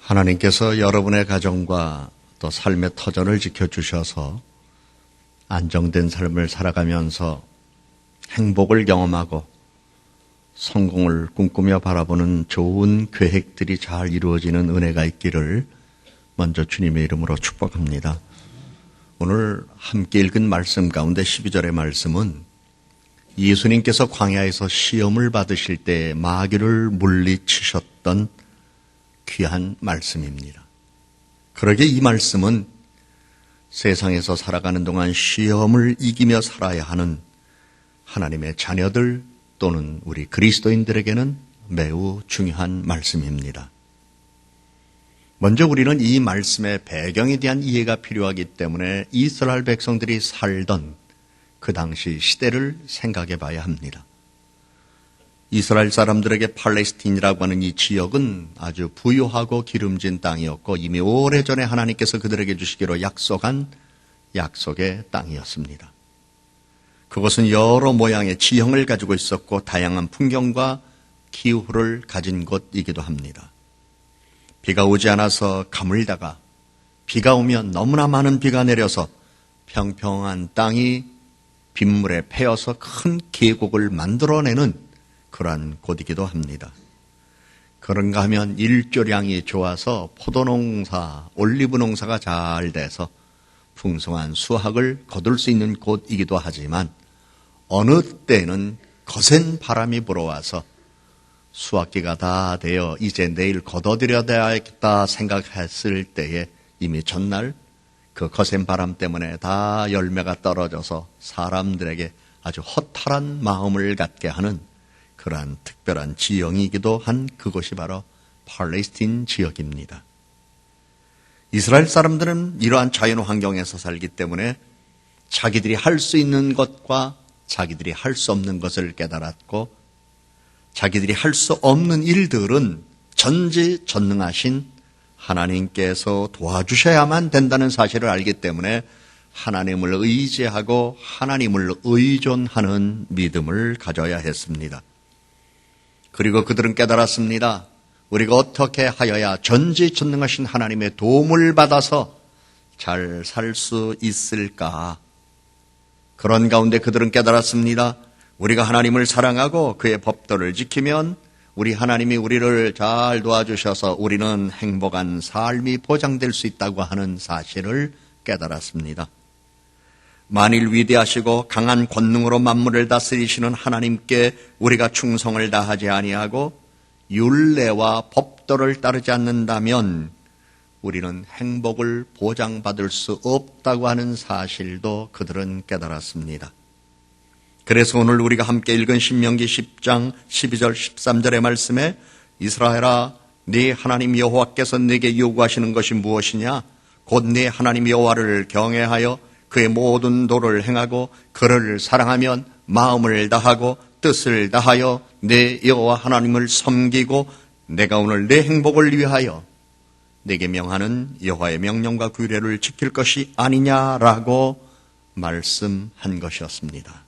하나님께서 여러분의 가정과 또 삶의 터전을 지켜주셔서 안정된 삶을 살아가면서 행복을 경험하고 성공을 꿈꾸며 바라보는 좋은 계획들이 잘 이루어지는 은혜가 있기를 먼저 주님의 이름으로 축복합니다. 오늘 함께 읽은 말씀 가운데 12절의 말씀은 예수님께서 광야에서 시험을 받으실 때 마귀를 물리치셨던 귀한 말씀입니다. 그러게 이 말씀은 세상에서 살아가는 동안 시험을 이기며 살아야 하는 하나님의 자녀들 또는 우리 그리스도인들에게는 매우 중요한 말씀입니다. 먼저 우리는 이 말씀의 배경에 대한 이해가 필요하기 때문에 이스라엘 백성들이 살던 그 당시 시대를 생각해 봐야 합니다. 이스라엘 사람들에게 팔레스틴이라고 하는 이 지역은 아주 부유하고 기름진 땅이었고 이미 오래전에 하나님께서 그들에게 주시기로 약속한 약속의 땅이었습니다. 그것은 여러 모양의 지형을 가지고 있었고 다양한 풍경과 기후를 가진 곳이기도 합니다. 비가 오지 않아서 가물다가 비가 오면 너무나 많은 비가 내려서 평평한 땅이 빗물에 패여서 큰 계곡을 만들어내는 그러한 곳이기도 합니다. 그런가 하면 일조량이 좋아서 포도농사, 올리브 농사가 잘 돼서 풍성한 수확을 거둘 수 있는 곳이기도 하지만 어느 때는 거센 바람이 불어와서 수확기가 다 되어 이제 내일 걷어들여야겠다 생각했을 때에 이미 전날 그 거센 바람 때문에 다 열매가 떨어져서 사람들에게 아주 허탈한 마음을 갖게 하는 그러한 특별한 지형이기도 한 그곳이 바로 팔레스틴 지역입니다. 이스라엘 사람들은 이러한 자연 환경에서 살기 때문에 자기들이 할 수 있는 것과 자기들이 할 수 없는 것을 깨달았고 자기들이 할 수 없는 일들은 전지전능하신 하나님께서 도와주셔야만 된다는 사실을 알기 때문에 하나님을 의지하고 하나님을 의존하는 믿음을 가져야 했습니다. 그리고 그들은 깨달았습니다. 우리가 어떻게 하여야 전지전능하신 하나님의 도움을 받아서 잘 살 수 있을까? 그런 가운데 그들은 깨달았습니다. 우리가 하나님을 사랑하고 그의 법도를 지키면 우리 하나님이 우리를 잘 도와주셔서 우리는 행복한 삶이 보장될 수 있다고 하는 사실을 깨달았습니다. 만일 위대하시고 강한 권능으로 만물을 다스리시는 하나님께 우리가 충성을 다하지 아니하고 율례와 법도를 따르지 않는다면 우리는 행복을 보장받을 수 없다고 하는 사실도 그들은 깨달았습니다. 그래서 오늘 우리가 함께 읽은 신명기 10장 12절 13절의 말씀에 이스라엘아 네 하나님 여호와께서 네게 요구하시는 것이 무엇이냐? 곧 네 하나님 여호와를 경외하여 그의 모든 도를 행하고 그를 사랑하면 마음을 다하고 뜻을 다하여 내 여호와 하나님을 섬기고 내가 오늘 내 행복을 위하여 내게 명하는 여호와의 명령과 규례를 지킬 것이 아니냐라고 말씀한 것이었습니다.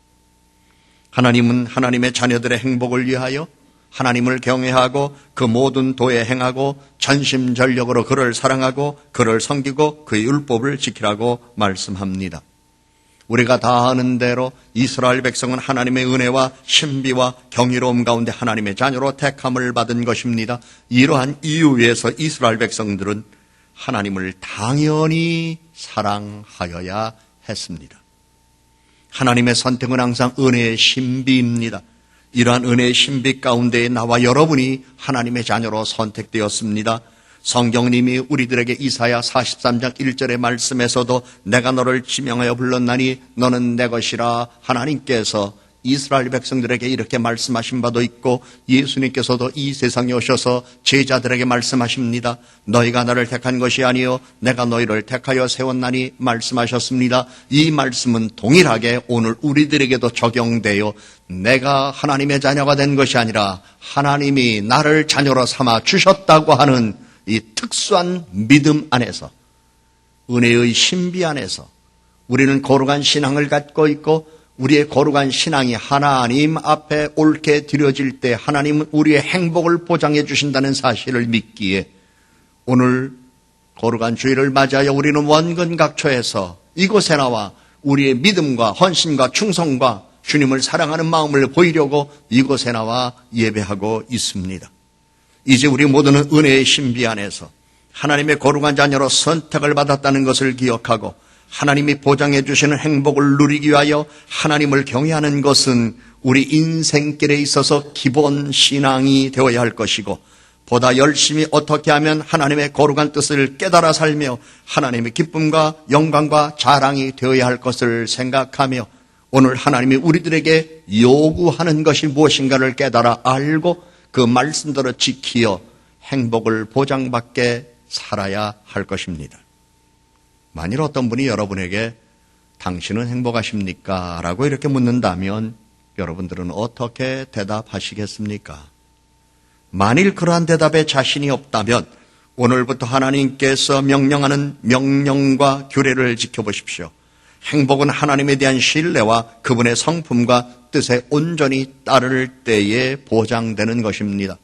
하나님은 하나님의 자녀들의 행복을 위하여 하나님을 경외하고 그 모든 도에 행하고 전심전력으로 그를 사랑하고 그를 섬기고 그의 율법을 지키라고 말씀합니다. 우리가 다 아는 대로 이스라엘 백성은 하나님의 은혜와 신비와 경이로움 가운데 하나님의 자녀로 택함을 받은 것입니다. 이러한 이유에서 이스라엘 백성들은 하나님을 당연히 사랑하여야 했습니다. 하나님의 선택은 항상 은혜의 신비입니다. 이러한 은혜의 신비 가운데 나와 여러분이 하나님의 자녀로 선택되었습니다. 성경님이 우리들에게 이사야 43장 1절의 말씀에서도 내가 너를 지명하여 불렀나니 너는 내 것이라 하나님께서 이스라엘 백성들에게 이렇게 말씀하신 바도 있고 예수님께서도 이 세상에 오셔서 제자들에게 말씀하십니다. 너희가 나를 택한 것이 아니요 내가 너희를 택하여 세웠나니 말씀하셨습니다. 이 말씀은 동일하게 오늘 우리들에게도 적용되어 내가 하나님의 자녀가 된 것이 아니라 하나님이 나를 자녀로 삼아 주셨다고 하는 이 특수한 믿음 안에서 은혜의 신비 안에서 우리는 거룩한 신앙을 갖고 있고 우리의 거룩한 신앙이 하나님 앞에 옳게 드려질 때 하나님은 우리의 행복을 보장해 주신다는 사실을 믿기에 오늘 거룩한 주일을 맞이하여 우리는 원근각처에서 이곳에 나와 우리의 믿음과 헌신과 충성과 주님을 사랑하는 마음을 보이려고 이곳에 나와 예배하고 있습니다. 이제 우리 모두는 은혜의 신비 안에서 하나님의 거룩한 자녀로 선택을 받았다는 것을 기억하고 하나님이 보장해 주시는 행복을 누리기 위하여 하나님을 경외하는 것은 우리 인생길에 있어서 기본 신앙이 되어야 할 것이고, 보다 열심히 어떻게 하면 하나님의 거룩한 뜻을 깨달아 살며 하나님의 기쁨과 영광과 자랑이 되어야 할 것을 생각하며, 오늘 하나님이 우리들에게 요구하는 것이 무엇인가를 깨달아 알고 그 말씀대로 지키어 행복을 보장받게 살아야 할 것입니다. 만일 어떤 분이 여러분에게 당신은 행복하십니까? 라고 이렇게 묻는다면 여러분들은 어떻게 대답하시겠습니까? 만일 그러한 대답에 자신이 없다면 오늘부터 하나님께서 명령하는 명령과 규례를 지켜보십시오. 행복은 하나님에 대한 신뢰와 그분의 성품과 뜻에 온전히 따를 때에 보장되는 것입니다.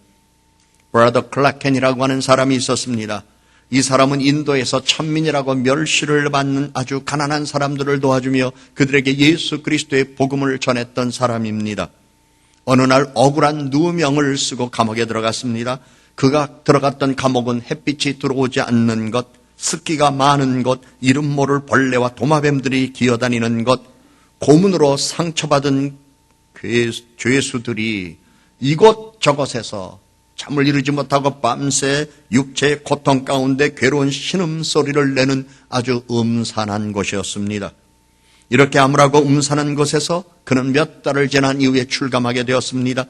브라더 클라켄이라고 하는 사람이 있었습니다. 이 사람은 인도에서 천민이라고 멸시를 받는 아주 가난한 사람들을 도와주며 그들에게 예수 그리스도의 복음을 전했던 사람입니다. 어느 날 억울한 누명을 쓰고 감옥에 들어갔습니다. 그가 들어갔던 감옥은 햇빛이 들어오지 않는 것, 습기가 많은 것, 이름 모를 벌레와 도마뱀들이 기어다니는 것, 고문으로 상처받은 죄수들이 이곳저곳에서 잠을 이루지 못하고 밤새 육체의 고통 가운데 괴로운 신음소리를 내는 아주 음산한 곳이었습니다. 이렇게 암울하고 음산한 곳에서 그는 몇 달을 지난 이후에 출감하게 되었습니다.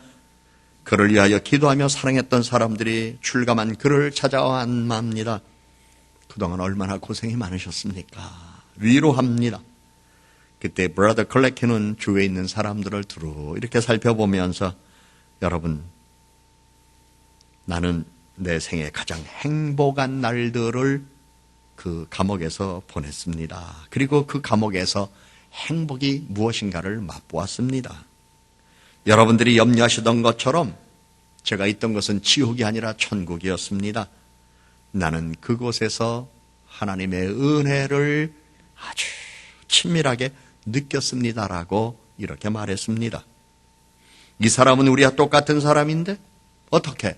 그를 위하여 기도하며 사랑했던 사람들이 출감한 그를 찾아왔습니다. 그동안 얼마나 고생이 많으셨습니까? 위로합니다. 그때 브라더 클레키는 주위에 있는 사람들을 두루 이렇게 살펴보면서, 여러분, 나는 내 생에 가장 행복한 날들을 그 감옥에서 보냈습니다. 그리고 그 감옥에서 행복이 무엇인가를 맛보았습니다. 여러분들이 염려하시던 것처럼 제가 있던 것은 지옥이 아니라 천국이었습니다. 나는 그곳에서 하나님의 은혜를 아주 친밀하게 느꼈습니다라고 이렇게 말했습니다. 이 사람은 우리와 똑같은 사람인데 어떻게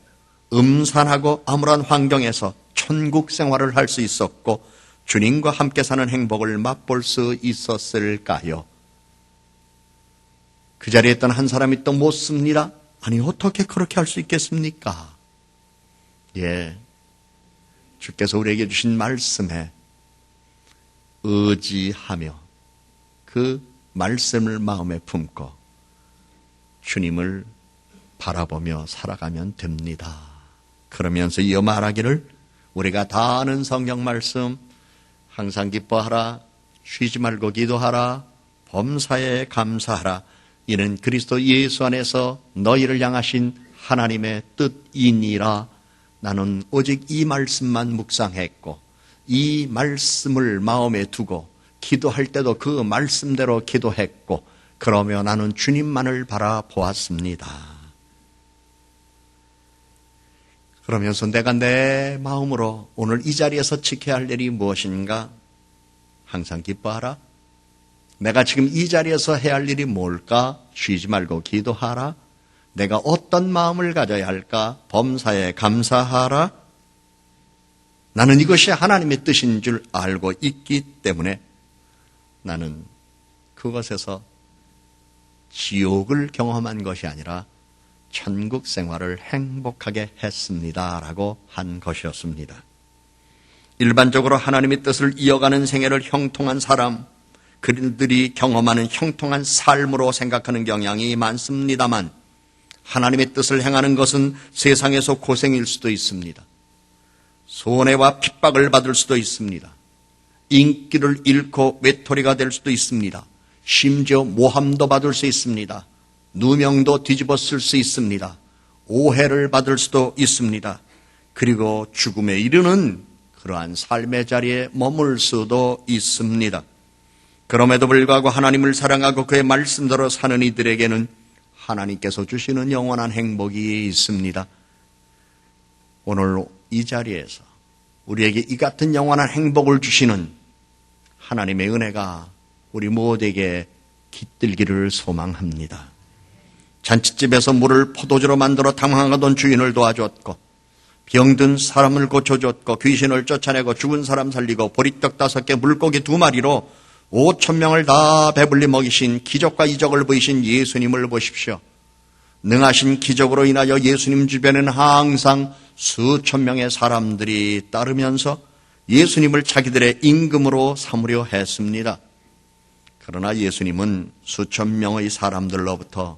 음산하고 암울한 환경에서 천국 생활을 할 수 있었고 주님과 함께 사는 행복을 맛볼 수 있었을까요? 그 자리에 있던 한 사람이 또 묻습니다. 아니, 어떻게 그렇게 할 수 있겠습니까? 주께서 우리에게 주신 말씀에 의지하며 그 말씀을 마음에 품고 주님을 바라보며 살아가면 됩니다. 그러면서 이어 말하기를, 우리가 다 아는 성경 말씀, 항상 기뻐하라, 쉬지 말고 기도하라, 범사에 감사하라, 이는 그리스도 예수 안에서 너희를 향하신 하나님의 뜻이니라. 나는 오직 이 말씀만 묵상했고 이 말씀을 마음에 두고 기도할 때도 그 말씀대로 기도했고, 그러며 나는 주님만을 바라보았습니다. 그러면서 내가 내 마음으로 오늘 이 자리에서 지켜야 할 일이 무엇인가? 항상 기뻐하라. 내가 지금 이 자리에서 해야 할 일이 뭘까? 쉬지 말고 기도하라. 내가 어떤 마음을 가져야 할까? 범사에 감사하라. 나는 이것이 하나님의 뜻인 줄 알고 있기 때문에 나는 그것에서 지옥을 경험한 것이 아니라 천국 생활을 행복하게 했습니다. 라고 한 것이었습니다. 일반적으로 하나님의 뜻을 이어가는 생애를 형통한 사람, 그들이 경험하는 형통한 삶으로 생각하는 경향이 많습니다만, 하나님의 뜻을 행하는 것은 세상에서 고생일 수도 있습니다. 손해와 핍박을 받을 수도 있습니다. 인기를 잃고 외톨이가 될 수도 있습니다. 심지어 모함도 받을 수 있습니다. 누명도 뒤집어쓸 수 있습니다. 오해를 받을 수도 있습니다. 그리고 죽음에 이르는 그러한 삶의 자리에 머물 수도 있습니다. 그럼에도 불구하고 하나님을 사랑하고 그의 말씀대로 사는 이들에게는 하나님께서 주시는 영원한 행복이 있습니다. 오늘 이 자리에서 우리에게 이 같은 영원한 행복을 주시는 하나님의 은혜가 우리 모두에게 깃들기를 소망합니다. 잔치집에서 물을 포도주로 만들어 당황하던 주인을 도와줬고, 병든 사람을 고쳐줬고, 귀신을 쫓아내고, 죽은 사람 살리고, 보리떡 5개, 물고기 2마리로 5,000명을 다 배불리 먹이신, 기적과 이적을 보이신 예수님을 보십시오. 능하신 기적으로 인하여 예수님 주변에는 항상 수천 명의 사람들이 따르면서 예수님을 자기들의 임금으로 삼으려 했습니다. 그러나 예수님은 수천 명의 사람들로부터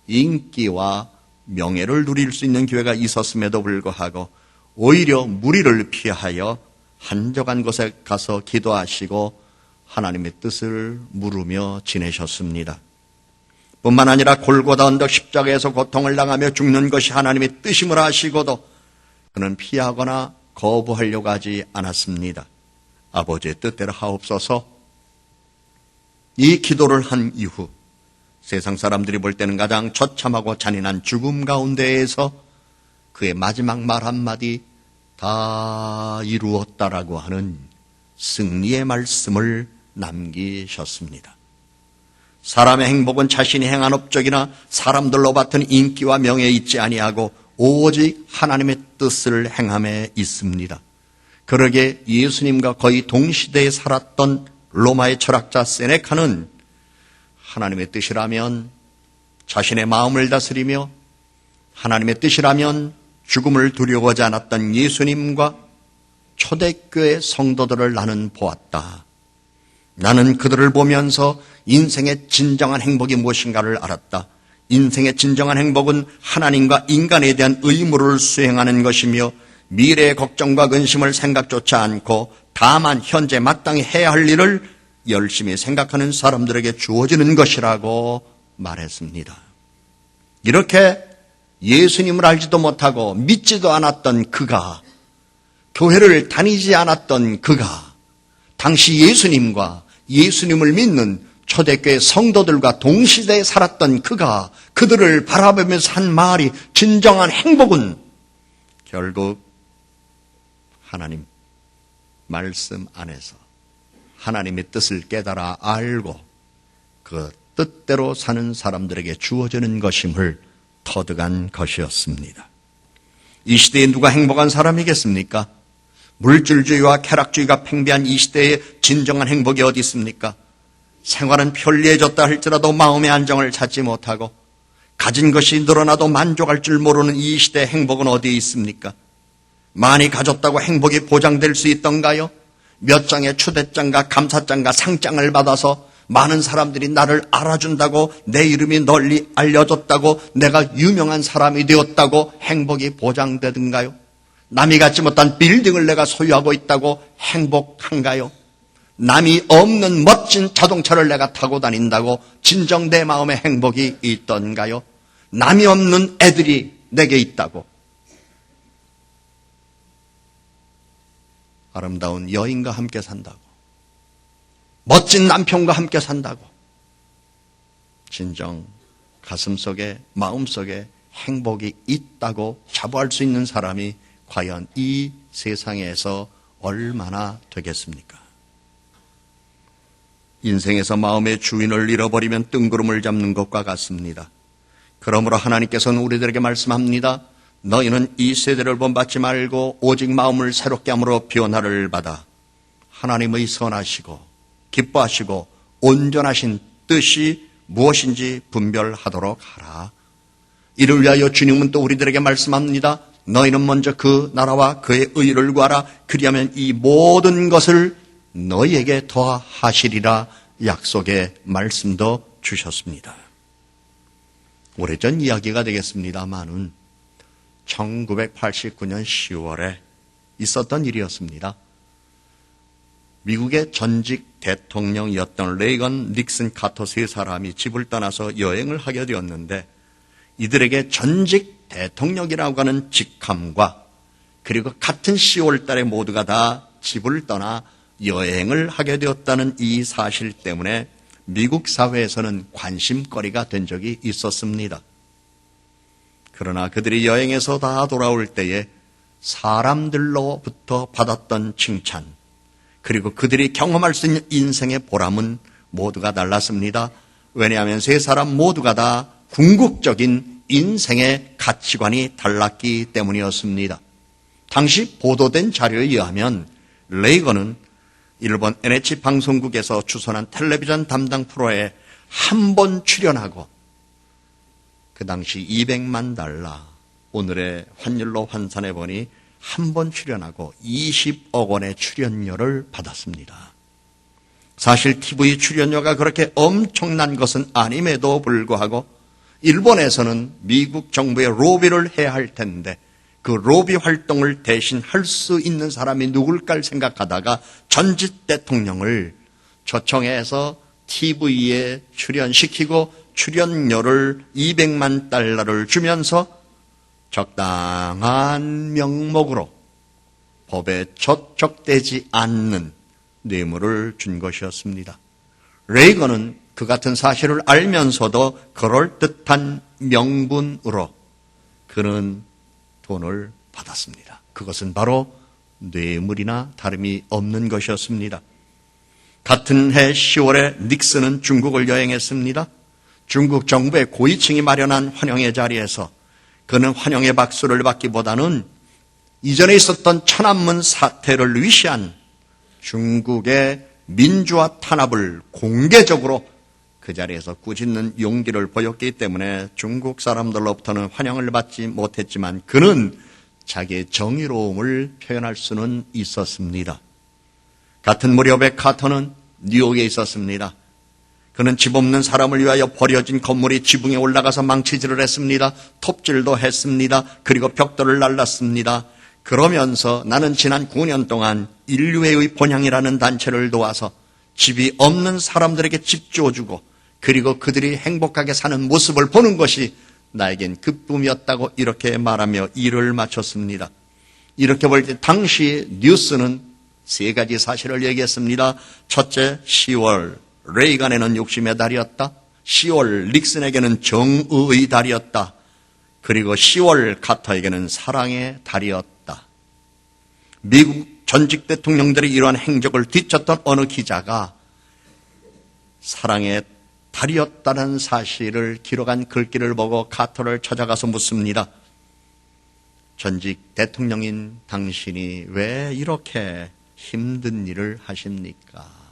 인기와 명예를 누릴 수 있는 기회가 있었음에도 불구하고 오히려 무리를 피하여 한적한 곳에 가서 기도하시고 하나님의 뜻을 물으며 지내셨습니다. 뿐만 아니라 골고다 언덕 십자가에서 고통을 당하며 죽는 것이 하나님의 뜻임을 아시고도 그는 피하거나 거부하려고 하지 않았습니다. 아버지의 뜻대로 하옵소서. 이 기도를 한 이후 세상 사람들이 볼 때는 가장 처참하고 잔인한 죽음 가운데에서 그의 마지막 말 한마디, 다 이루었다라고 하는 승리의 말씀을 남기셨습니다. 사람의 행복은 자신이 행한 업적이나 사람들로 받은 인기와 명예에 있지 아니하고 오직 하나님의 뜻을 행함에 있습니다. 그러게 예수님과 거의 동시대에 살았던 로마의 철학자 세네카는 하나님의 뜻이라면 자신의 마음을 다스리며 하나님의 뜻이라면 죽음을 두려워하지 않았던 예수님과 초대교회 성도들을 나는 보았다. 나는 그들을 보면서 인생의 진정한 행복이 무엇인가를 알았다. 인생의 진정한 행복은 하나님과 인간에 대한 의무를 수행하는 것이며 미래의 걱정과 근심을 생각조차 않고 다만 현재 마땅히 해야 할 일을 열심히 생각하는 사람들에게 주어지는 것이라고 말했습니다. 이렇게 예수님을 알지도 못하고 믿지도 않았던 그가, 교회를 다니지 않았던 그가, 당시 예수님과 예수님을 믿는 초대교회 성도들과 동시대에 살았던 그가 그들을 바라보면서 한 말이, 진정한 행복은 결국 하나님 말씀 안에서 하나님의 뜻을 깨달아 알고 그 뜻대로 사는 사람들에게 주어지는 것임을 터득한 것이었습니다. 이 시대에 누가 행복한 사람이겠습니까? 물질주의와 쾌락주의가 팽배한 이 시대에 진정한 행복이 어디 있습니까? 생활은 편리해졌다 할지라도 마음의 안정을 찾지 못하고 가진 것이 늘어나도 만족할 줄 모르는 이 시대의 행복은 어디에 있습니까? 많이 가졌다고 행복이 보장될 수 있던가요? 몇 장의 초대장과 감사장과 상장을 받아서 많은 사람들이 나를 알아준다고, 내 이름이 널리 알려졌다고, 내가 유명한 사람이 되었다고 행복이 보장되던가요? 남이 갖지 못한 빌딩을 내가 소유하고 있다고 행복한가요? 남이 없는 멋진 자동차를 내가 타고 다닌다고 진정 내 마음에 행복이 있던가요? 남이 없는 애들이 내게 있다고, 아름다운 여인과 함께 산다고, 멋진 남편과 함께 산다고 진정 가슴속에, 마음속에 행복이 있다고 자부할 수 있는 사람이 과연 이 세상에서 얼마나 되겠습니까? 인생에서 마음의 주인을 잃어버리면 뜬구름을 잡는 것과 같습니다. 그러므로 하나님께서는 우리들에게 말씀합니다. 너희는 이 세대를 본받지 말고 오직 마음을 새롭게 함으로 변화를 받아 하나님의 선하시고 기뻐하시고 온전하신 뜻이 무엇인지 분별하도록 하라. 이를 위하여 주님은 또 우리들에게 말씀합니다. 너희는 먼저 그 나라와 그의 의를 구하라. 그리하면 이 모든 것을 너희에게 더하시리라 약속의 말씀도 주셨습니다. 오래전 이야기가 되겠습니다만은 1989년 10월에 있었던 일이었습니다. 미국의 전직 대통령이었던 레이건, 닉슨, 카터 세 사람이 집을 떠나서 여행을 하게 되었는데 이들에게 전직 대통령이라고 하는 직함과 그리고 같은 10월 달에 모두가 다 집을 떠나 여행을 하게 되었다는 이 사실 때문에 미국 사회에서는 관심거리가 된 적이 있었습니다. 그러나 그들이 여행에서 다 돌아올 때에 사람들로부터 받았던 칭찬, 그리고 그들이 경험할 수 있는 인생의 보람은 모두가 달랐습니다. 왜냐하면 세 사람 모두가 다 궁극적인 인생의 가치관이 달랐기 때문이었습니다. 당시 보도된 자료에 의하면 레이건은 일본 NH 방송국에서 주선한 텔레비전 담당 프로에 한 번 출연하고 그 당시 $200만, 오늘의 환율로 환산해보니 한 번 출연하고 20억 원의 출연료를 받았습니다. 사실 TV 출연료가 그렇게 엄청난 것은 아님에도 불구하고 일본에서는 미국 정부의 로비를 해야 할 텐데 그 로비 활동을 대신 할 수 있는 사람이 누굴까 생각하다가 전직 대통령을 초청해서 TV에 출연시키고 출연료를 $200만 주면서 적당한 명목으로 법에 저촉되지 않는 뇌물을 준 것이었습니다. 레이건은 그 같은 사실을 알면서도 그럴듯한 명분으로 그는 돈을 받았습니다. 그것은 바로 뇌물이나 다름이 없는 것이었습니다. 같은 해 10월에 닉슨은 중국을 여행했습니다. 중국 정부의 고위층이 마련한 환영회 자리에서 그는 환영의 박수를 받기보다는 이전에 있었던 천안문 사태를 위시한 중국의 민주화 탄압을 공개적으로 그 자리에서 꾸짖는 용기를 보였기 때문에 중국 사람들로부터는 환영을 받지 못했지만 그는 자기의 정의로움을 표현할 수는 있었습니다. 같은 무렵에 카터는 뉴욕에 있었습니다. 그는 집 없는 사람을 위하여 버려진 건물이 지붕에 올라가서 망치질을 했습니다. 톱질도 했습니다. 그리고 벽돌을 날랐습니다. 그러면서 나는 지난 9년 동안 인류회의 본향이라는 단체를 도와서 집이 없는 사람들에게 집 주어주고 그리고 그들이 행복하게 사는 모습을 보는 것이 나에겐 기쁨이었다고 이렇게 말하며 일을 마쳤습니다. 이렇게 볼 때 당시 뉴스는 세 가지 사실을 얘기했습니다. 첫째, 10월 레이건에는 욕심의 달이었다. 10월 닉슨에게는 정의의 달이었다. 그리고 10월 카터에게는 사랑의 달이었다. 미국 전직 대통령들이 이러한 행적을 뒤쫓던 어느 기자가 사랑의 달이었다는 사실을 기록한 글귀를 보고 카터를 찾아가서 묻습니다. 전직 대통령인 당신이 왜 이렇게 힘든 일을 하십니까?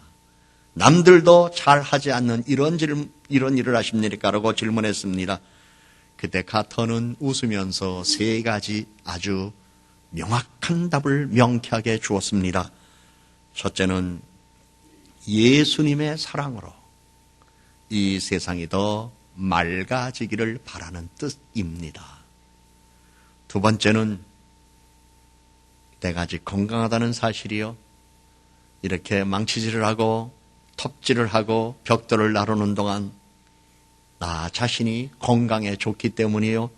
남들도 잘 하지 않는 이런 일을 하십니까? 라고 질문했습니다. 그때 카터는 웃으면서 세 가지 아주 명확한 답을 명쾌하게 주었습니다. 첫째는 예수님의 사랑으로 이 세상이 더 맑아지기를 바라는 뜻입니다. 두 번째는 내가 아직 건강하다는 사실이요. 이렇게 망치질을 하고 톱질을 하고 벽돌을 나르는 동안 나 자신이 건강에 좋기 때문이요.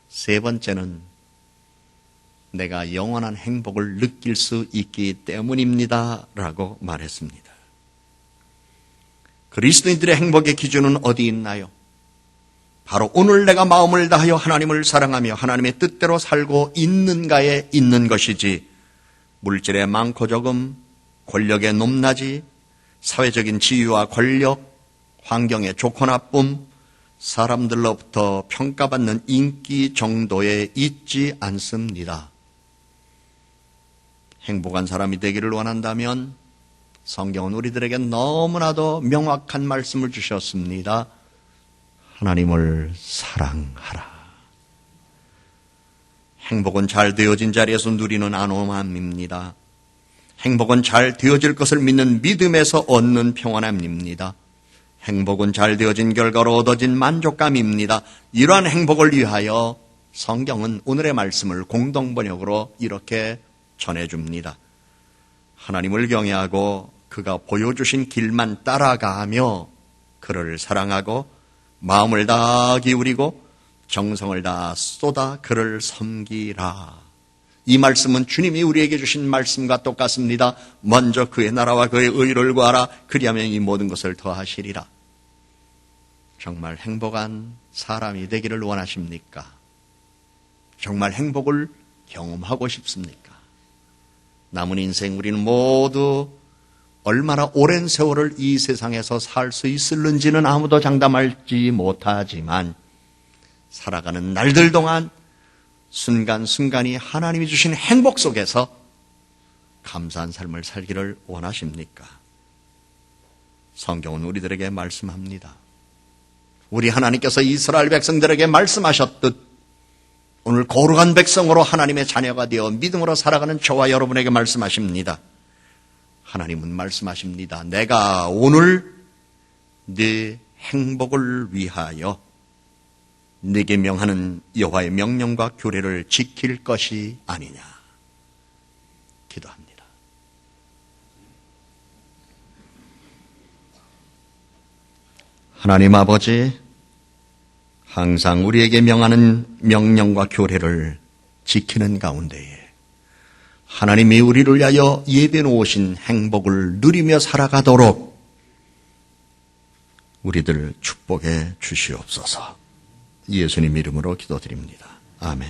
세 번째는 내가 영원한 행복을 느낄 수 있기 때문입니다. 라고 말했습니다. 그리스도인들의 행복의 기준은 어디 있나요? 바로 오늘 내가 마음을 다하여 하나님을 사랑하며 하나님의 뜻대로 살고 있는가에 있는 것이지 물질의 많고 적음, 권력의 높낮이, 사회적인 지위와 권력, 환경의 좋고 나쁨, 사람들로부터 평가받는 인기 정도에 있지 않습니다. 행복한 사람이 되기를 원한다면 성경은 우리들에게 너무나도 명확한 말씀을 주셨습니다. 하나님을 사랑하라. 행복은 잘 되어진 자리에서 누리는 안오함입니다. 행복은 잘 되어질 것을 믿는 믿음에서 얻는 평안함입니다. 행복은 잘 되어진 결과로 얻어진 만족감입니다. 이러한 행복을 위하여 성경은 오늘의 말씀을 공동번역으로 이렇게 전해줍니다. 하나님을 경외하고 그가 보여주신 길만 따라가며 그를 사랑하고 마음을 다 기울이고 정성을 다 쏟아 그를 섬기라. 이 말씀은 주님이 우리에게 주신 말씀과 똑같습니다. 먼저 그의 나라와 그의 의를 구하라. 그리하면 이 모든 것을 더하시리라. 정말 행복한 사람이 되기를 원하십니까? 정말 행복을 경험하고 싶습니까? 남은 인생 우리는 모두 얼마나 오랜 세월을 이 세상에서 살 수 있을는지는 아무도 장담하지 못하지만 살아가는 날들 동안 순간순간이 하나님이 주신 행복 속에서 감사한 삶을 살기를 원하십니까? 성경은 우리들에게 말씀합니다. 우리 하나님께서 이스라엘 백성들에게 말씀하셨듯 오늘 거룩한 백성으로 하나님의 자녀가 되어 믿음으로 살아가는 저와 여러분에게 말씀하십니다. 하나님은 말씀하십니다. 내가 오늘 네 행복을 위하여 네게 명하는 여호와의 명령과 규례를 지킬 것이 아니냐. 기도합니다. 하나님 아버지, 항상 우리에게 명하는 명령과 규례를 지키는 가운데에 하나님이 우리를 위하여 예비해 놓으신 행복을 누리며 살아가도록 우리들 축복해 주시옵소서. 예수님 이름으로 기도드립니다. 아멘.